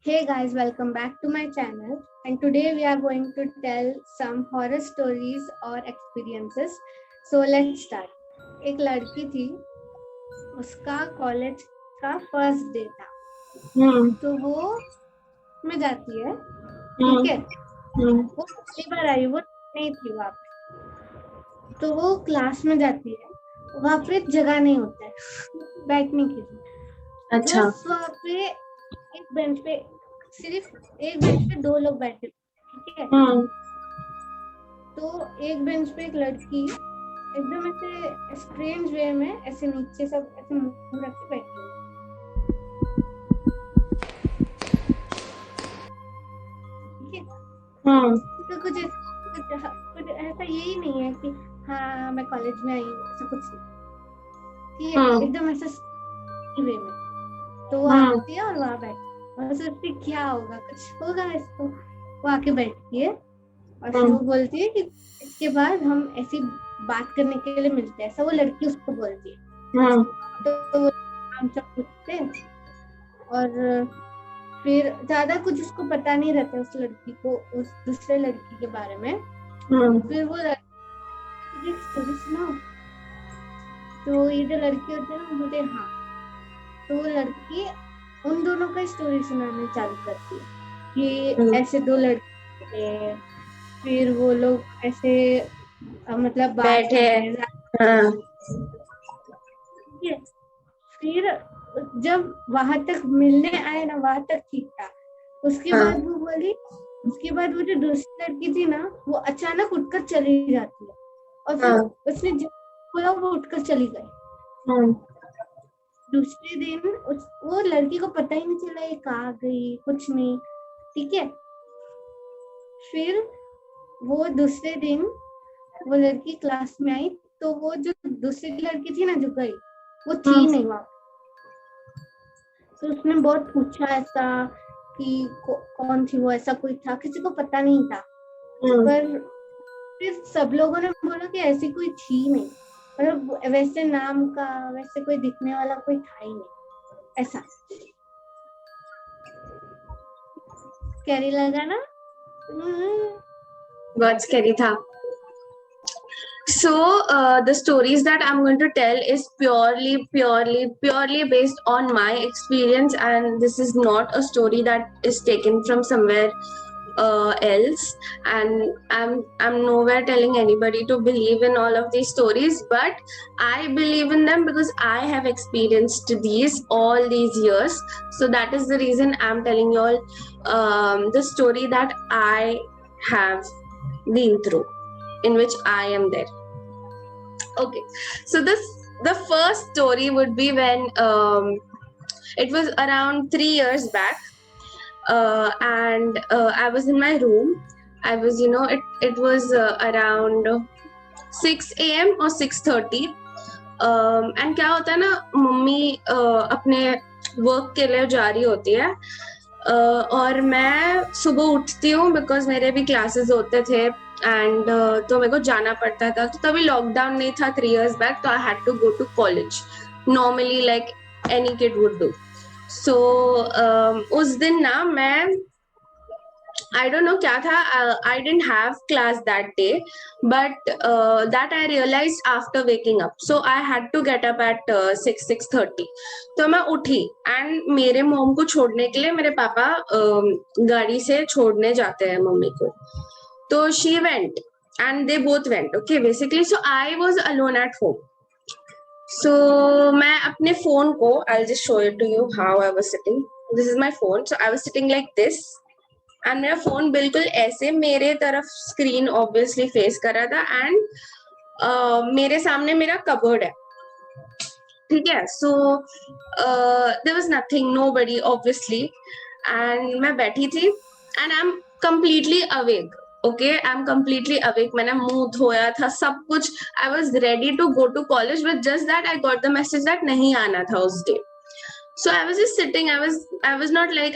Hey guys, welcome back to my channel. And today we are going to tell some horror stories or experiences. So let's start. एक लड़की थी, उसका college का first day था. तो वो में जाती है, ठीक है. वो पहली बार आई, वो नहीं थी वहाँ पे. तो वो क्लास में जाती है, वहाँ पे जगह नहीं होता है बैठने के लिए. अच्छा. बस वहाँ पे एक बेंच पे सिर्फ एक बेंच पे दो लोग बैठे, ठीक है. तो एक बेंच पे एक लड़की एकदम ऐसे स्ट्रेंज वे में ऐसे नीचे सब ऐसे मुंह रख के बैठी है. ठीक है. तो कुछ ऐसा यही नहीं है कि हाँ मैं कॉलेज में आई हूँ, ऐसा कुछ नहीं. ठीक है. एकदम ऐसे वे में. तो वो आती है और वहाँ बैठी और सोचती क्या होगा, कुछ होगा इसको. वो आके बैठती है और फिर वो बोलती है कि इसके बाद हम ऐसी बात करने के लिए मिलते हैं, ऐसा वो लड़की उसको बोलती है. तो हम सब पूछते हैं और फिर ज्यादा कुछ उसको पता नहीं रहता उस लड़की को, उस दूसरे लड़की के बारे में. फिर वो लड़की स्टोरी सुनाओ. तो ये जो लड़की होती है ना, बोलते हाँ. तो वो लड़की उन दोनों का स्टोरी सुनाने चालू करती है कि ऐसे दो लड़के थे, फिर वो लोग ऐसे मतलब बैठे. फिर जब वहां तक मिलने आए ना, वहां तक ठीक था. उसके बाद वो बोली, उसके बाद वो जो दूसरी लड़की थी ना, वो अचानक उठकर चली जाती है और फिर उसने बोला वो उठकर चली गई. दूसरे दिन वो लड़की को पता ही नहीं चला ये कहाँ गई, कुछ नहीं. ठीक है. फिर वो दूसरे दिन वो लड़की क्लास में आई, तो वो जो दूसरी लड़की थी ना जो गई, वो थी नहीं वहाँ. तो उसने बहुत पूछा ऐसा कि कौन थी वो, ऐसा कोई था, किसी को पता नहीं था. पर फिर सब लोगों ने बोला कि ऐसी कोई थी नहीं, मतलब वैसे नाम का वैसे कोई दिखने वाला कोई था ही नहीं. ऐसा स्कैरी लगा ना. बहुत स्कैरी था. So the stories that I'm going to tell is purely based on my experience, and this is not a story that is taken from somewhere else, and I'm nowhere telling anybody to believe in all of these stories, but I believe in them because I have experienced these all these years. So that is the reason I'm telling you all the story that I have been through, in which I am there. Okay, so the first story would be when it was around 3 years back, and I was in my room. I was, it was around 6 a.m. or 6:30, and क्या होता है ना, mummy अपने work के लिए जा रही होती है, और मैं सुबह उठती हूँ बिकॉज मेरे भी क्लासेस होते थे, एंड तो मेरे को जाना पड़ता था. तो तभी लॉकडाउन नहीं था 3 years बैक, तो I had to go to college normally like any kid would do. So उस दिन ना मैं I don't know क्या था, I didn't have class that day, but that I realized after waking up. So I had to get up at 6:30. तो मैं उठी and मेरे मॉम को छोड़ने के लिए मेरे पापा गाड़ी से छोड़ने जाते हैं मम्मी को. तो she went and they both went. Okay, basically, so I was alone at home. So मैं अपने phone को, I'll just show it to you how I was sitting. This is my phone. So I was sitting like this. And मेरा phone बिल्कुल ऐसे मेरे तरफ screen obviously face कर रहा था, एंड मेरे सामने मेरा कबर्ड है. ठीक है. So there was nothing, nobody obviously, and मैं बैठी थी and I am completely awake. Okay, I am completely awake. मैंने मुंह धोया था, सब कुछ. I was ready to go to college, but just that I got the message that नहीं आना था उस day. So I was just sitting. I was not like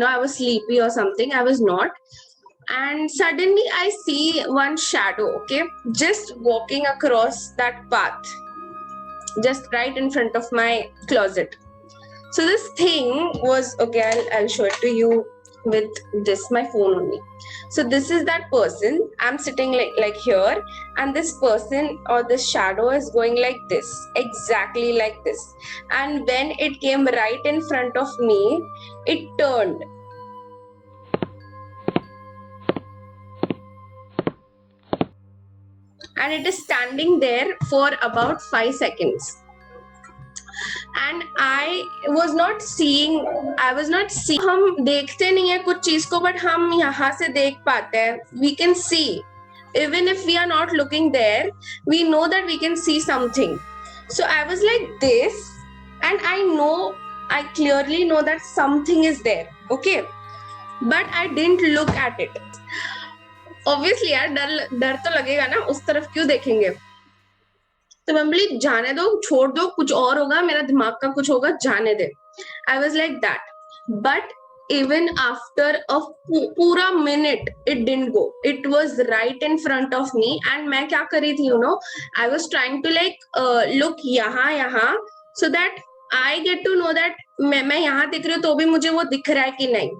I was sleepy or something. I was not. And suddenly I see one shadow, okay, just walking across that path, just right in front of my closet. So this thing was okay. I'll show it to you with this my phone only. So this is that person. I'm sitting like here, and this person or this shadow is going like this, exactly like this. And when it came right in front of me, it turned. And it is standing there for about 5 seconds. And I was not seeing. हम देखते नहीं है कुछ चीज को, but हम यहाँ से देख पाते हैं. We can see. Even if we are not looking there, we know that we can see something. So I was like this, and I clearly know that something is there. Okay, but I didn't look at it. Obviously यार डर तो लगेगा ना, उस तरफ क्यों देखेंगे. तो मैं बोली जाने दो, छोड़ दो, कुछ और होगा, मेरा दिमाग का कुछ होगा, जाने दे. I was like that. But even after a पूरा minute, it didn't go. It was right in front of me. And मैं क्या कर रही थी, I was trying to look यहाँ, so that I get to know that मैं यहाँ देख रही हूँ तो भी मुझे वो दिख रहा है कि नहीं,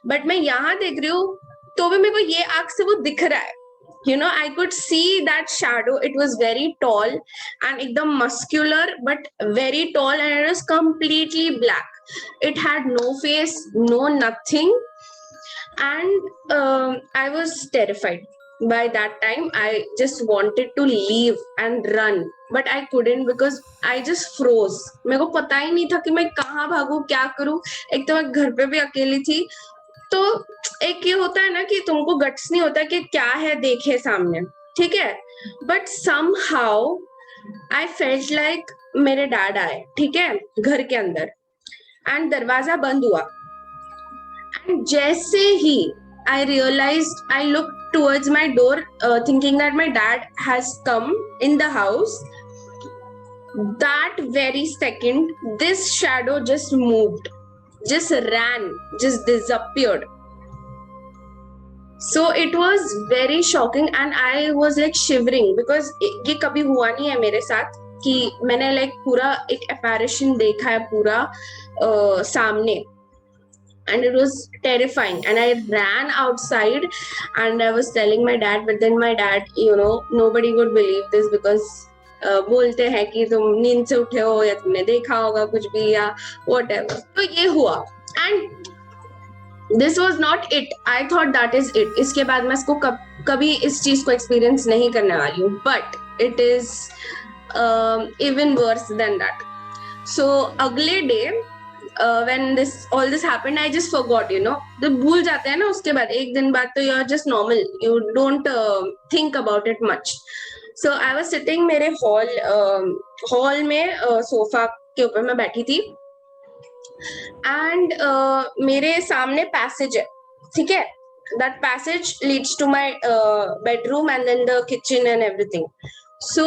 but मैं यहाँ देख रही हूँ तो भी मेरे को ये आँख से वो दिख रहा है. I could see that shadow. It was very tall and ekdam muscular, but very tall, and it was completely black. It had no face, no nothing. And I was terrified. By that time, I just wanted to leave and run, but I couldn't because I just froze. मेरे को पता ही नहीं था कि मैं कहाँ भागूं, क्या करूं. एक तो मैं घर पे भी अकेली थी. तो एक ये होता है ना कि तुमको गट्स नहीं होता कि क्या है देखे सामने, ठीक है. But somehow I felt like मेरे डैड आए, ठीक है, घर के अंदर, एंड दरवाजा बंद हुआ. एंड जैसे ही I realised, I look towards my door thinking that my dad has come in the house. That very second, this shadow just moved, just ran, just disappeared. So it was very shocking, and I was like shivering because ये कभी हुआ नहीं है मेरे साथ कि मैंने like पूरा एक apparition देखा है पूरा सामने. And it was terrifying, and I ran outside and I was telling my dad, but then my dad, nobody would believe this because बोलते हैं कि तुम नींद से उठे हो या तुमने देखा होगा कुछ भी या whatever. तो ये हुआ, and this was not it. I thought that is it. इसके बाद मैं इसको कभी इस चीज को एक्सपीरियंस नहीं करने वाली हूँ. But it is even worse than that. So अगले day when all this happened, I just forgot, तो भूल जाते हैं ना उसके बाद, एक दिन बाद तो you're just normal. You don't think about it much. So I was sitting मेरे हॉल में सोफा के ऊपर मैं बैठी थी, and मेरे सामने पैसेज है, ठीक है. That passage leads to my bedroom and then the kitchen and everything. So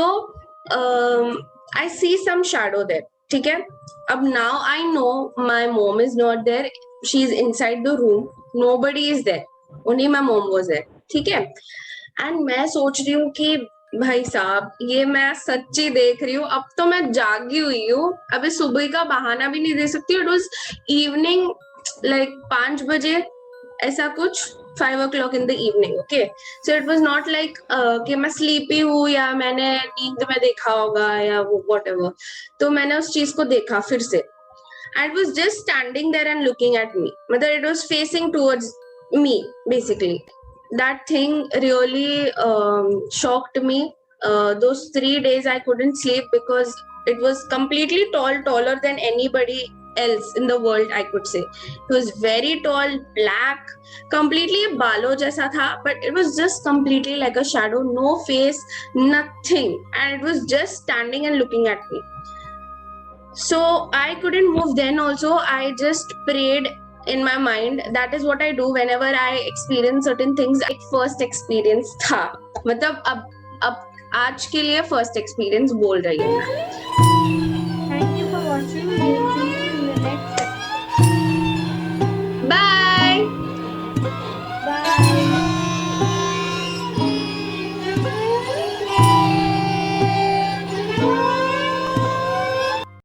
I see some shadow there, ठीक है. अब now I know my mom is not there. She is inside the room. Nobody is there. Only my mom was there, ठीक है. And मैं सोच रही हूँ कि भाई साहब ये मैं सच्ची देख रही हूँ, अब तो मैं जागी हुई हूँ, अभी सुबह का बहाना भी नहीं दे सकती. इट वाज इवनिंग लाइक 5 बजे ऐसा कुछ, 5 o'clock in the evening. Okay, so it was not like कि मैं sleepy हूँ या मैंने नींद में देखा होगा या whatever. तो मैंने उस चीज को देखा फिर से, and it was just standing there and looking at me. मतलब it was facing towards me basically. That thing really shocked me. Those 3 days I couldn't sleep because it was completely taller than anybody else in the world, I could say. It was very tall, black, completely बालों जैसा था, but it was just completely like a shadow, no face, nothing, and it was just standing and looking at me. So I couldn't move then also. I just prayed in my mind. That is what I do whenever I experience certain things. Like first experience था, मतलब अब आज के लिए first experience बोल रही हूँ मैं.